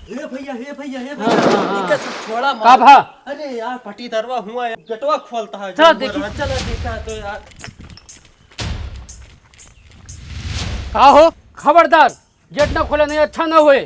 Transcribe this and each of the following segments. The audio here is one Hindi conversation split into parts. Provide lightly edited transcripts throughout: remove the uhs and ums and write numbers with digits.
हे भैया हाँ। इनका सब छोड़ा का भा? अरे यार पट्टी दरवा हुआ है, गेटवा खोलता है। चल देखी। चलो देखा तो यार। का हो खबरदार, गेट ना खोले नहीं अच्छा ना हुए।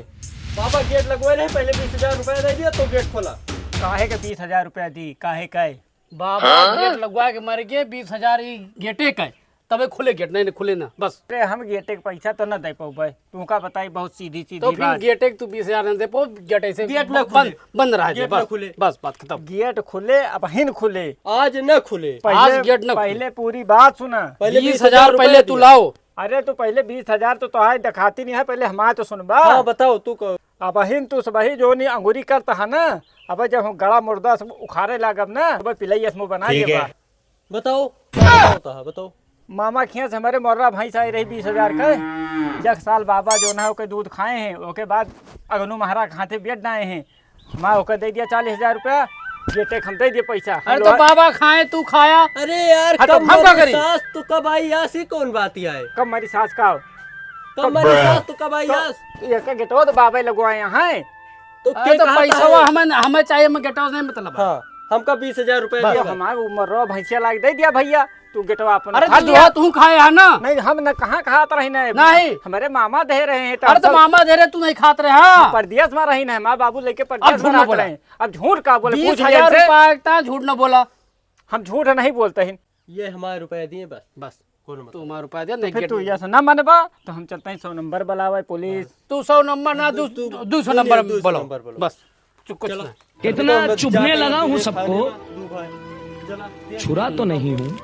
बाबा गेट लगवाए रहे, पहले 20,000 रुपया दे दिया तो गेट खोला। काहे के 20,000 रुपया दी, काहे का बाबा गेट लगवा के मर गए, 20,000 गेटे का है। तबे खुले गेट, नहीं खुले ना बस। अरे हम गेटे के पैसा तो न दे पाऊ, तू का बताई बहुत सीधी सीधी तो फिर बात। गेटे तू 20,000 नहीं दे पाओ, गेट ऐसे गेट ना खुले। बंद रहा है गेट ना बस खुले। बस बात खत्म। गेट खुले अब हिन खुले, आज न खुले। आज गेट न खुले। पहले पूरी बात सुना। पहले 20,000 पहले तू लाओ। अरे तू पहले 20,000 तो तोहार दिखाती नहीं है, पहले हमारा तो सुनबा। हाँ बताओ तू को। अब हिन तू सबही जो नहीं अंगूरी करता है ना, अब जब हम गड़ा मुर्दा सब उखाड़े लागब ना, अब पिलई इसमें बना देबा। बताओ क्या होता है बताओ। मामा खियास हमारे मोर्रा भैंस आई रही 20,000 का। जग साल बाबा जो ना ओके दूध खाए हैं, ओके बाद अगनू महारा खाते बेट आए हैं, माँ ओके दे दिया 40,000 रुपया। गेटे हम दे दिए पैसा। अरे तो बाबा खाए तू खाया। अरे यार हाँ, तो कब हम क्या मरी करें? सास तो कब आई यास, ही कौन बात ही आए। कब मेरी सास का कब मरी सास तो कब आई यास। तो गेटो तो बाबा लगवाए हैं। तो अरे तो पैसा हमें चाहिए, हमें गेटा नहीं मतलब। हाँ हमका 20,000 रुपया दिया। हमारे उम्र भैंसिया लाग दे दिया भैया, तू गेटवा अपन अरे खा तो दिया। तू खाए है ना। नहीं हम न कहाँ खात रही ना, नहीं। हमारे मामा दे रहे हैं। अरे तो मामा दे रहे तू नहीं खात रहे। हाँ परदेश में रही ना, माँ बाबू लेके अब परदेश झूठ में ना रहते बोला। हैं। अब झूठ का बोले, पूछ 20,000 लिया रुपया एकता, झूठ ना बोला। हम झूठ नहीं बोलते हैं। ये हमारे रुपए दिए बस। बस कौन मतलब। तू हमारा रुपया दे, नहीं फिर गेट तू नहीं। ये ना मनबा तो हम चलते हैं 100 नंबर बुलावे पुलिस। तू 100 नंबर ना 200 नंबर 200 बोलो नंबर बोलो। बस। कुछ चलो। नहीं। कितना चुभने लगा हूँ सबको, चला छुरा तो नहीं हूँ।